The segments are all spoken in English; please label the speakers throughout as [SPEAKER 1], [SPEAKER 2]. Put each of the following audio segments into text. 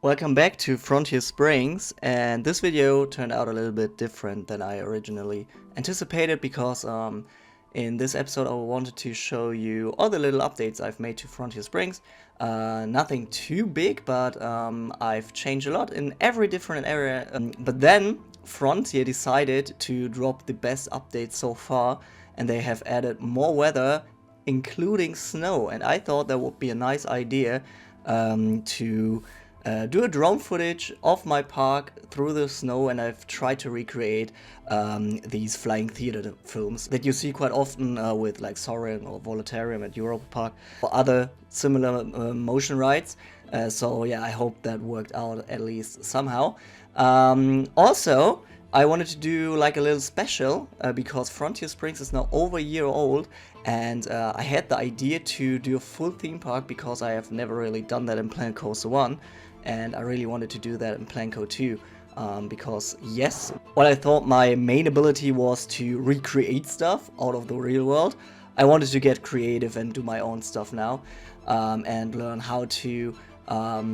[SPEAKER 1] Welcome back to Frontier Springs, and this video turned out a little bit different than I originally anticipated because in this episode I wanted to show you all the little updates I've made to Frontier Springs. Nothing too big, but I've changed a lot in every different area. But then Frontier decided to drop the best update so far, and they have added more weather, including snow, and I thought that would be a nice idea to do a drone footage of my park through the snow, and I've tried to recreate these flying theater films that you see quite often with like Soarin' or Voletarium at Europa Park or other similar motion rides. So yeah, I hope that worked out at least somehow. Also, I wanted to do like a little special because Frontier Springs is now over a year old, and I had the idea to do a full theme park because I have never really done that in Planet Coaster 1, and I really wanted to do that in Planco 2 because yes, while I thought my main ability was to recreate stuff out of the real world, I wanted to get creative and do my own stuff now and learn how to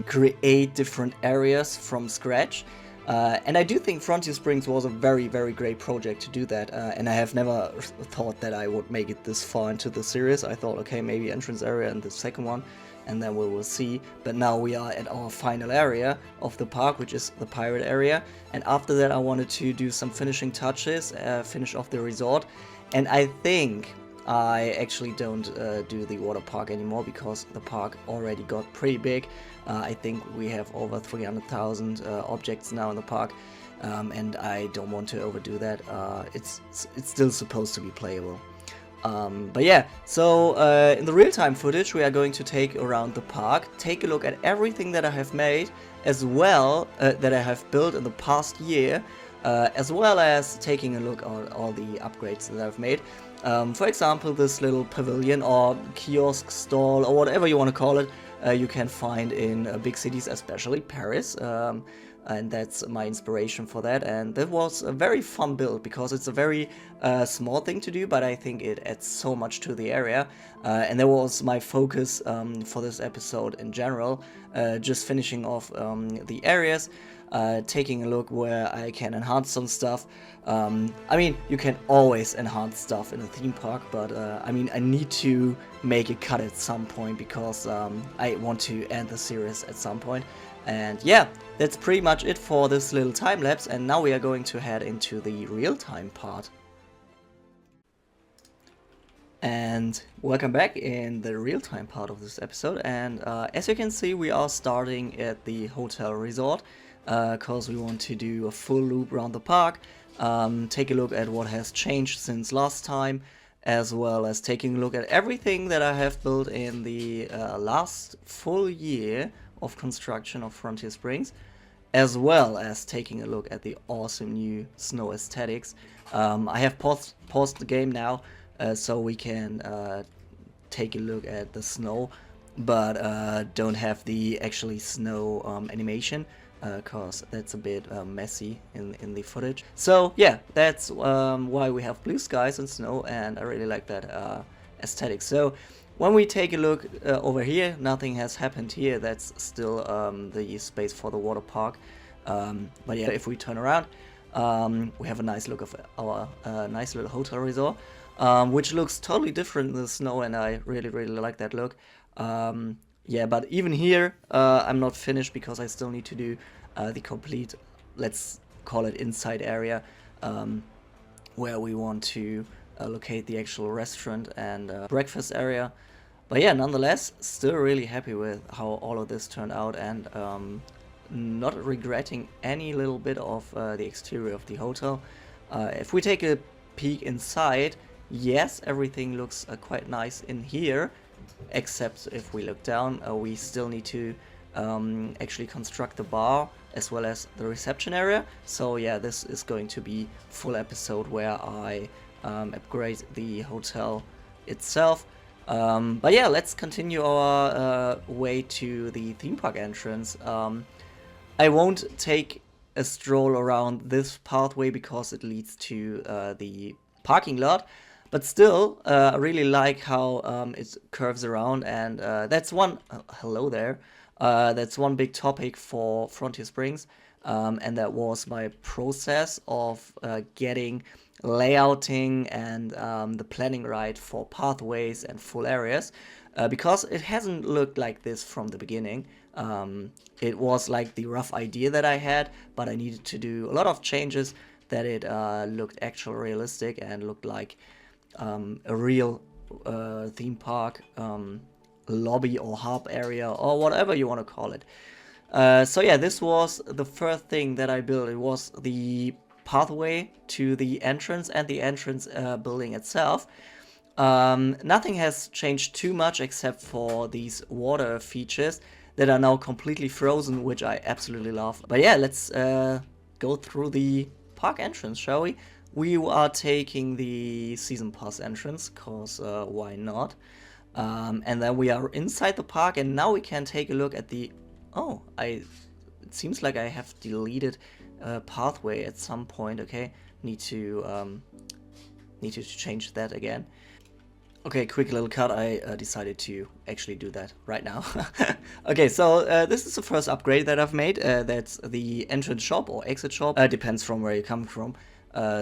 [SPEAKER 1] create different areas from scratch. And I do think Frontier Springs was a very, very great project to do that, and I have never thought that I would make it this far into the series. I thought, okay, maybe entrance area and the second one, and then we will see. But now we are at our final area of the park, which is the pirate area, and after that I wanted to do some finishing touches, finish off the resort, and I think I actually don't do the water park anymore because the park already got pretty big. I think we have over 300,000 objects now in the park, and I don't want to overdo that. It's still supposed to be playable. But yeah, so in the real-time footage we are going to take around the park, take a look at everything that I have made, as well that I have built in the past year, as well as taking a look at all the upgrades that I've made. For example, this little pavilion or kiosk stall or whatever you want to call it, you can find in big cities, especially Paris, and that's my inspiration for that. And that was a very fun build because it's a very small thing to do, but I think it adds so much to the area, and that was my focus for this episode in general, just finishing off the areas. Taking a look where I can enhance some stuff. I mean, you can always enhance stuff in a theme park, but I mean, I need to make a cut at some point because I want to end the series at some point. And yeah, that's pretty much it for this little time lapse, and now we are going to head into the real-time part. And welcome back in the real-time part of this episode, and as you can see, we are starting at the hotel resort because we want to do a full loop around the park, take a look at what has changed since last time, as well as taking a look at everything that I have built in the last full year of construction of Frontier Springs, as well as taking a look at the awesome new snow aesthetics. I have paused the game now so we can take a look at the snow, but don't have the actually snow animation, because that's a bit messy in the footage. So yeah, that's why we have blue skies and snow, and I really like that aesthetic. So when we take a look over here, nothing has happened here. That's still the space for the water park. But yeah, if we turn around, we have a nice look of our nice little hotel resort, which looks totally different in the snow, and I really like that look. Yeah, but even here, I'm not finished because I still need to do the complete, let's call it inside area, where we want to locate the actual restaurant and breakfast area. But yeah, nonetheless, still really happy with how all of this turned out, and not regretting any little bit of the exterior of the hotel. If we take a peek inside, yes, everything looks quite nice in here, except if we look down, we still need to actually construct the bar as well as the reception area. So yeah, this is going to be full episode where I upgrade the hotel itself. But yeah, let's continue our way to the theme park entrance. I won't take a stroll around this pathway because it leads to the parking lot, but still, I really like how it curves around, and that's one, hello there, That's one big topic for Frontier Springs, and that was my process of getting layouting and the planning right for pathways and full areas, because it hasn't looked like this from the beginning. It was like the rough idea that I had, but I needed to do a lot of changes that it looked actually realistic and looked like a real theme park lobby or hub area or whatever you want to call it. So yeah, this was the first thing that I built. It was the pathway to the entrance and the entrance building itself. Nothing has changed too much except for these water features that are now completely frozen, which I absolutely love. But yeah, let's go through the park entrance, shall we? We are taking the season pass entrance, cause why not? And then we are inside the park, and now we can take a look at the... Oh, it seems like I have deleted a pathway at some point. Okay, need to change that again. Okay, quick little cut. I decided to actually do that right now. Okay, so this is the first upgrade that I've made. That's the entrance shop or exit shop. Depends from where you come from.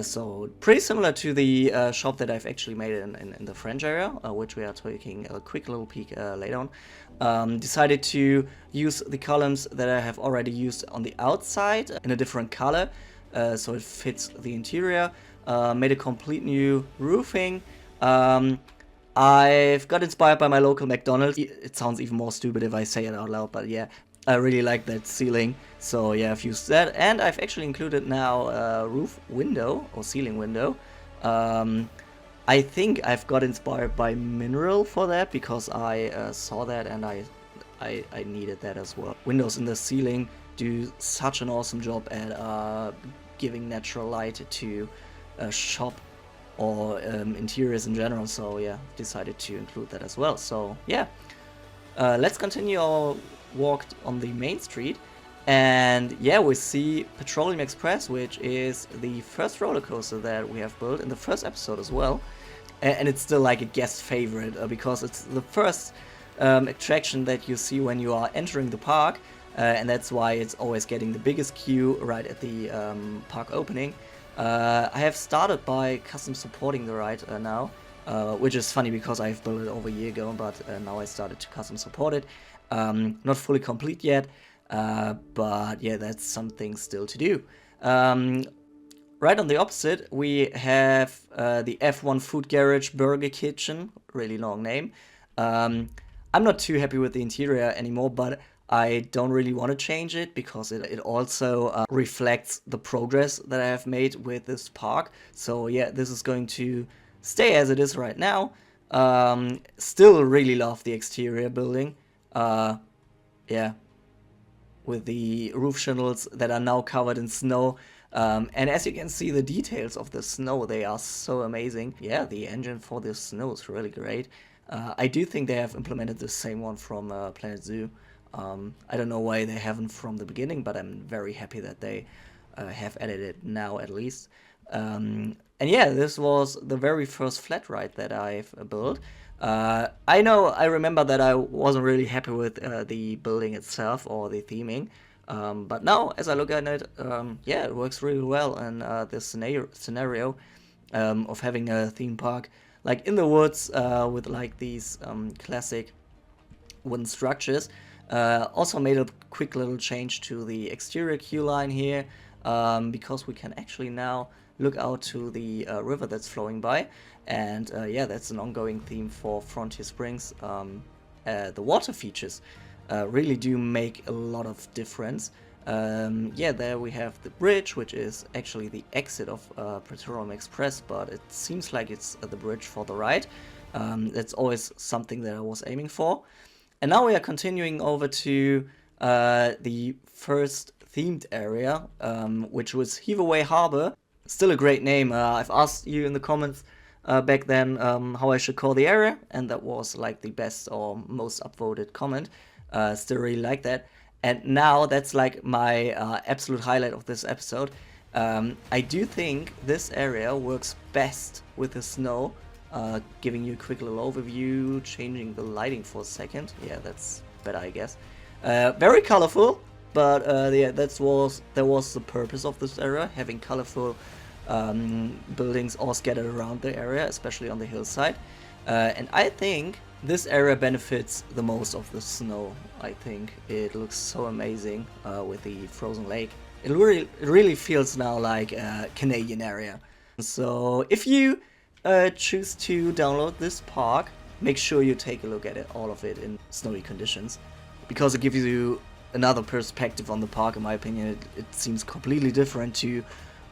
[SPEAKER 1] So pretty similar to the shop that I've actually made in the French area, which we are taking a quick little peek later on. Decided to use the columns that I have already used on the outside in a different color, so it fits the interior. Made a complete new roofing. I've got inspired by my local McDonald's. It sounds even more stupid if I say it out loud, but yeah, I really like that ceiling. So yeah, I've used that, and I've actually included now a roof window or ceiling window. I think I've got inspired by mineral for that because I saw that and I needed that as well. Windows in the ceiling do such an awesome job at giving natural light to a shop or interiors in general, so yeah, decided to include that as well. So yeah, let's continue our walk on the main street, and yeah, we see Petroleum Express, which is the first roller coaster that we have built in the first episode as well, and it's still like a guest favorite because it's the first attraction that you see when you are entering the park, and that's why it's always getting the biggest queue right at the park opening. I have started by custom supporting the ride now, which is funny because I've built it over a year ago, but now I started to custom support it. Not fully complete yet, but yeah, that's something still to do. Right on the opposite, we have the F1 Food Garage Burger Kitchen, really long name. I'm not too happy with the interior anymore, but I don't really want to change it because it also reflects the progress that I have made with this park. So yeah, this is going to stay as it is right now. Still really love the exterior building. Yeah, with the roof shingles that are now covered in snow. And as you can see, the details of the snow, they are so amazing. Yeah, the engine for this snow is really great. I do think they have implemented the same one from Planet Zoo. I don't know why they haven't from the beginning, but I'm very happy that they have added it now at least. And yeah, this was the very first flat ride that I've built. I remember that I wasn't really happy with the building itself or the theming. But now, as I look at it, yeah, it works really well. And this scenario of having a theme park like in the woods with like these classic wooden structures. Also made a quick little change to the exterior queue line here, because we can actually now look out to the river that's flowing by, and yeah, that's an ongoing theme for Frontier Springs. The water features really do make a lot of difference. Yeah, there we have the bridge, which is actually the exit of Petroleum Express, but it seems like it's the bridge for the ride. That's always something that I was aiming for. And now we are continuing over to the first themed area, which was Heave-Away Harbor. Still a great name. I've asked you in the comments back then how I should call the area, and that was like the best or most upvoted comment. Still really like that. And now that's like my absolute highlight of this episode. I do think this area works best with the snow. Giving you a quick little overview, changing the lighting for a second. Yeah, that's better, I guess. Very colorful, but yeah, that was the purpose of this area, having colorful buildings all scattered around the area, especially on the hillside. And I think this area benefits the most of the snow. I think it looks so amazing with the frozen lake. It really feels now like a Canadian area. So if you choose to download this park, make sure you take a look at it, all of it in snowy conditions, because it gives you another perspective on the park. In my opinion, it seems completely different to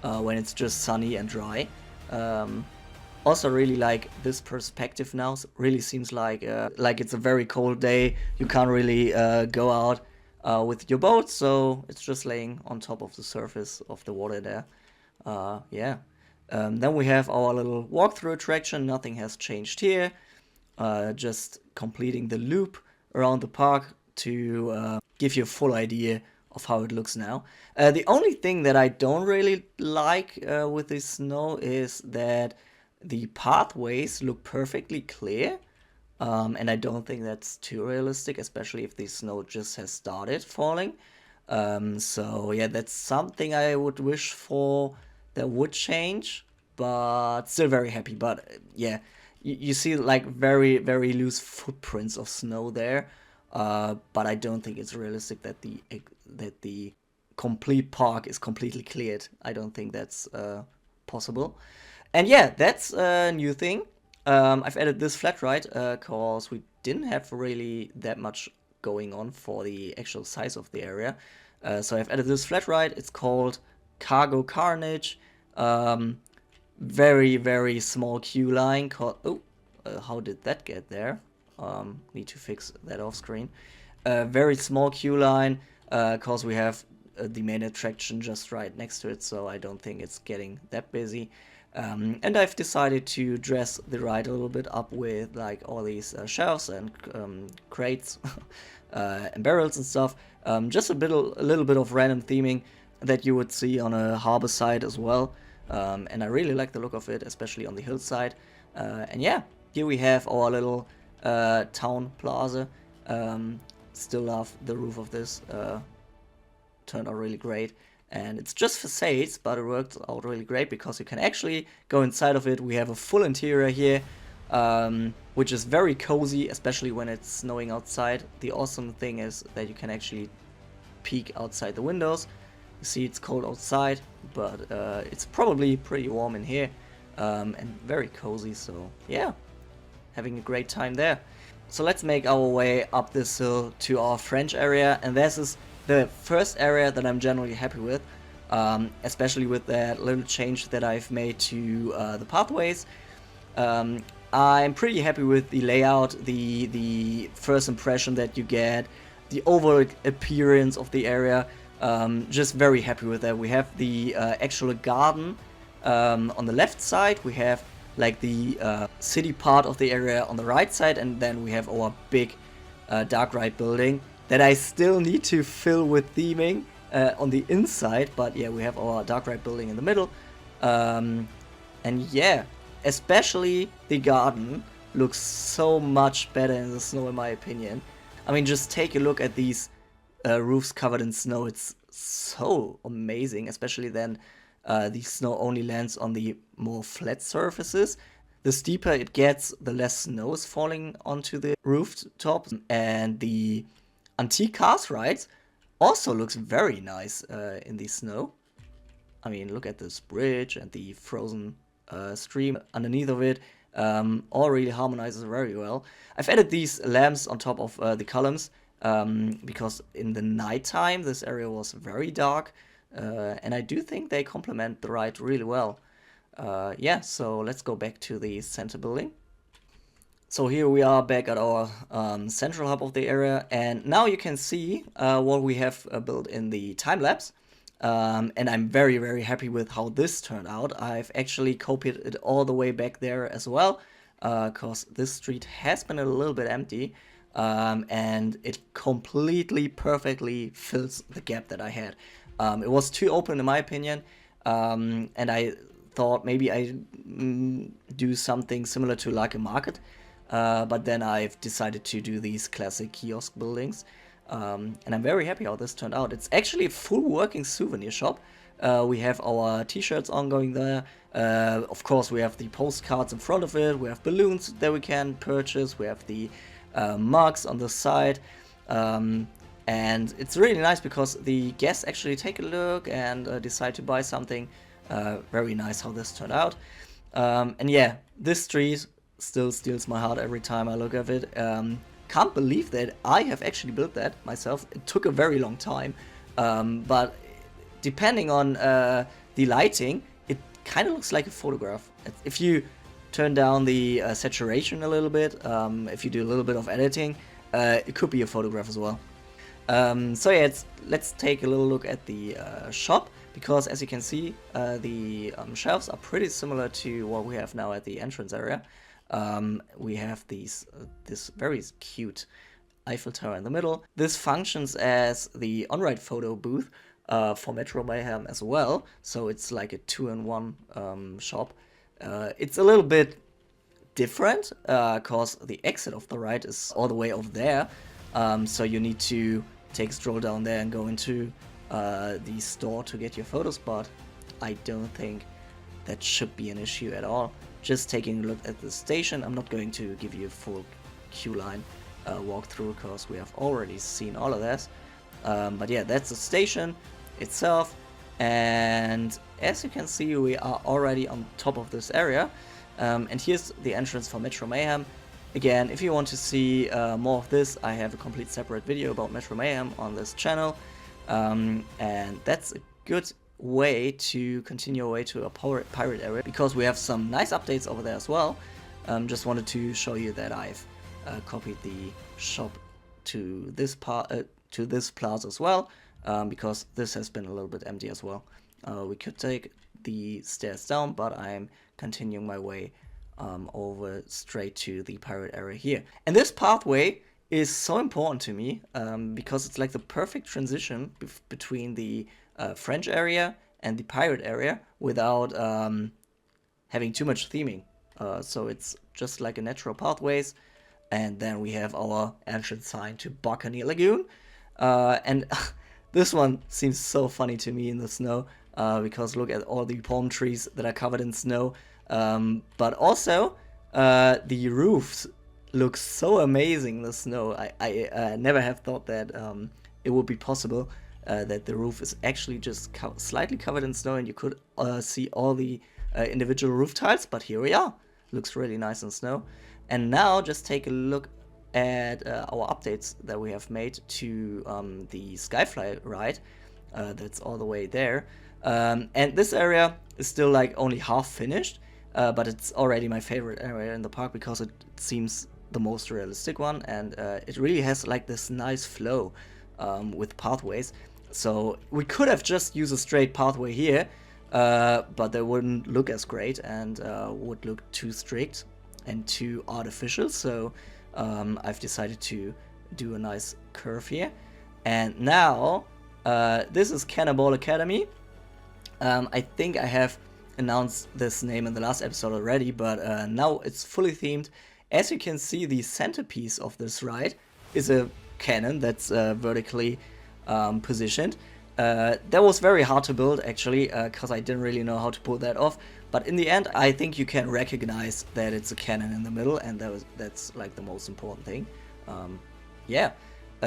[SPEAKER 1] when it's just sunny and dry. Also really like this perspective now. Really seems like it's a very cold day. You can't really go out with your boat, so it's just laying on top of the surface of the water there. Yeah. Then we have our little walkthrough attraction. Nothing has changed here. Just completing the loop around the park to give you a full idea of how it looks now. The only thing that I don't really like with this snow is that the pathways look perfectly clear. And I don't think that's too realistic, especially if the snow just has started falling. So yeah, that's something I would wish for that would change, but still very happy. But yeah, you see like very, very loose footprints of snow there. But I don't think it's realistic that the complete park is completely cleared. I don't think that's possible. And yeah, that's a new thing. I've added this flat ride because we didn't have really that much going on for the actual size of the area. So I've added this flat ride. It's called Cargo Carnage. Very, very small queue line. How did that get there? Need to fix that off screen. Very small queue line because we have the main attraction just right next to it, so I don't think it's getting that busy. And I've decided to dress the ride a little bit up with like all these shelves and crates and barrels and stuff. Just a little bit of random theming that you would see on a harbor side as well. And I really like the look of it, especially on the hillside. And yeah, here we have our little town plaza. Still love the roof of this. Turned out really great. And it's just facades, but it worked out really great because you can actually go inside of it. We have a full interior here, which is very cozy, especially when it's snowing outside. The awesome thing is that you can actually peek outside the windows. You see it's cold outside, but it's probably pretty warm in here, and very cozy, so yeah, having a great time there. So let's make our way up this hill to our French area, and this is the first area that I'm generally happy with, especially with that little change that I've made to the pathways. I'm pretty happy with the layout, the first impression that you get, the overall appearance of the area. Just very happy with that. We have the actual garden on the left side. We have like the city part of the area on the right side, and then we have our big dark ride building that I still need to fill with theming on the inside. But yeah, we have our dark ride building in the middle. And yeah, especially the garden looks so much better in the snow, in my opinion. I mean, just take a look at these roofs covered in snow. It's so amazing, especially then the snow only lands on the more flat surfaces. The steeper it gets, the less snow is falling onto the rooftop. And the antique cars rides also looks very nice in the snow. I mean, look at this bridge and the frozen stream underneath of it. All really harmonizes very well. I've added these lamps on top of the columns because in the nighttime this area was very dark, and I do think they complement the ride really well. Yeah, so let's go back to the center building. So here we are back at our central hub of the area, and now you can see what we have built in the time lapse. And I'm very, very happy with how this turned out. I've actually copied it all the way back there as well, because this street has been a little bit empty, and it completely perfectly fills the gap that I had. It was too open in my opinion, and I thought maybe I do something similar to like a market, but then I've decided to do these classic kiosk buildings. And I'm very happy how this turned out. It's actually a full working souvenir shop. We have our t-shirts ongoing there. Of course, we have the postcards in front of it. We have balloons that we can purchase. We have the mugs on the side. And it's really nice because the guests actually take a look and decide to buy something. Very nice how this turned out. And yeah, this street still steals my heart every time I look at it. Can't believe that I have actually built that myself. It took a very long time, but depending on the lighting, it kind of looks like a photograph. If you turn down the saturation a little bit, if you do a little bit of editing, it could be a photograph as well. So yeah, let's take a little look at the shop, because as you can see, the shelves are pretty similar to what we have now at the entrance area. We have this very cute Eiffel Tower in the middle. This functions as the on-ride photo booth for Metro Mayhem as well, so it's like a 2-in-1 shop. It's a little bit different because the exit of the ride is all the way over there, so you need to take a stroll down there and go into the store to get your photos, but I don't think that should be an issue at all. Just taking a look at the station, I'm not going to give you a full queue line walkthrough because we have already seen all of this. But yeah, that's the station itself, and as you can see, we are already on top of this area. And here's the entrance for Metro Mayhem. Again, if you want to see more of this, I have a complete separate video about Metro Mayhem on this channel. And that's a good way to continue away to a pirate area, because we have some nice updates over there as well. Just wanted to show you that I've copied the shop to this plaza as well, because this has been a little bit empty as well. We could take the stairs down, but I'm continuing my way over straight to the pirate area here. And this pathway is so important to me because it's like the perfect transition between the French area and the pirate area without having too much theming. So it's just like a natural pathways. And then we have our entrance sign to Buccaneer Lagoon. And this one seems so funny to me in the snow because look at all the palm trees that are covered in snow. But also the roofs look so amazing in the snow. I never have thought that it would be possible that the roof is actually just slightly covered in snow and you could see all the individual roof tiles, but here we are. Looks really nice in snow. And now just take a look at our updates that we have made to the Skyfly ride. That's all the way there. And this area is still like only half finished, but it's already my favorite area in the park because it seems the most realistic one, and it really has like this nice flow with pathways. So we could have just used a straight pathway here, but they wouldn't look as great and would look too strict and too artificial. So I've decided to do a nice curve here. And now this is Cannonball Academy. I think I have announced this name in the last episode already, but now it's fully themed. As you can see, the centerpiece of this ride is a cannon that's vertically positioned. That was very hard to build actually, because I didn't really know how to pull that off. But in the end, I think you can recognize that it's a cannon in the middle, and that's like the most important thing. Yeah.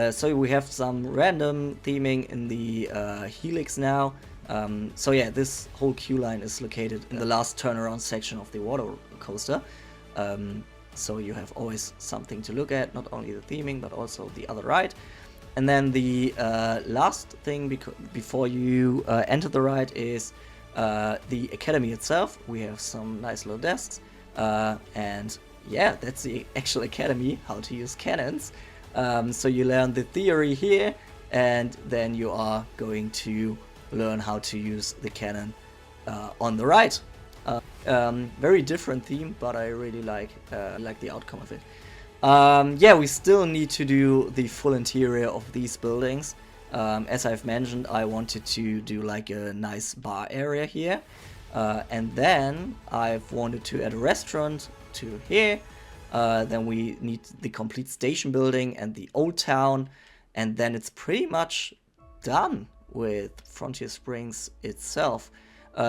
[SPEAKER 1] So we have some random theming in the helix now. So yeah, this whole queue line is located in the last turnaround section of the water coaster. So you have always something to look at, not only the theming, but also the other ride. And then the last thing before you enter the ride is the academy itself. We have some nice little desks. And yeah, that's the actual academy, how to use cannons. So you learn the theory here, and then you are going to learn how to use the cannon on the ride. Very different theme, but I really like the outcome of it. Yeah, we still need to do the full interior of these buildings. As I've mentioned, I wanted to do like a nice bar area here, and then I've wanted to add a restaurant to here. Then we need the complete station building and the old town, and then it's pretty much done with Frontier Springs itself.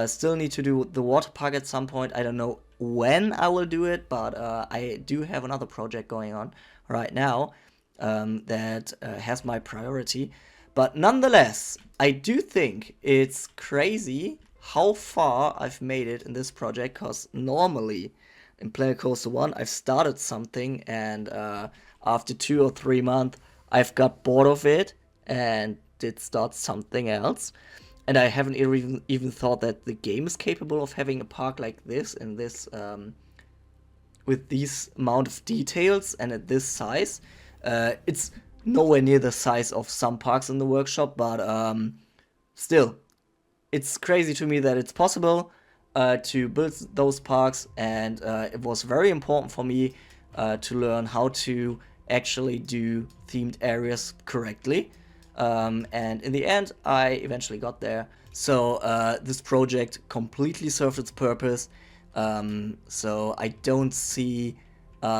[SPEAKER 1] Still need to do the water park at some point. I don't know when I will do it, but I do have another project going on right now that has my priority. But nonetheless, I do think it's crazy how far I've made it in this project, because normally in Planet Coaster 1 I've started something and after 2 or 3 months I've got bored of it and did start something else. And I haven't even thought that the game is capable of having a park like this in this with these amount of details and at this size. It's nowhere near the size of some parks in the workshop, but still, it's crazy to me that it's possible to build those parks, and it was very important for me to learn how to actually do themed areas correctly. And in the end, I eventually got there. So this project completely served its purpose. So I don't see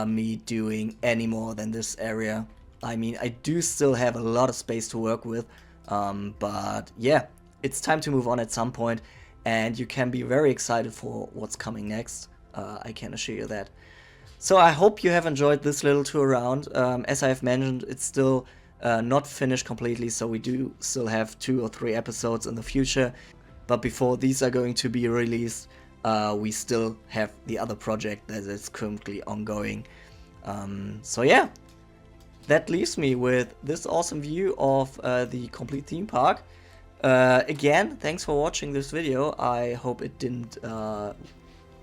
[SPEAKER 1] me doing any more than this area. I mean, I do still have a lot of space to work with, but yeah, it's time to move on at some point, and you can be very excited for what's coming next. I can assure you that. So I hope you have enjoyed this little tour around. As I have mentioned, it's still not finished completely, so we do still have 2 or 3 episodes in the future. But before these are going to be released, we still have the other project that is currently ongoing. So yeah, that leaves me with this awesome view of the complete theme park. Again, thanks for watching this video. I hope it didn't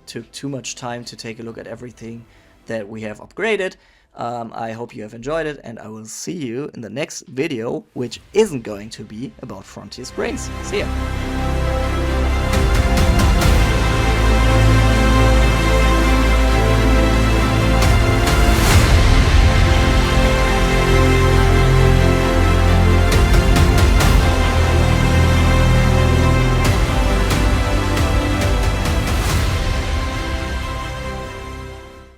[SPEAKER 1] took too much time to take a look at everything that we have upgraded. I hope you have enjoyed it, and I will see you in the next video, which isn't going to be about Frontier Springs. See ya!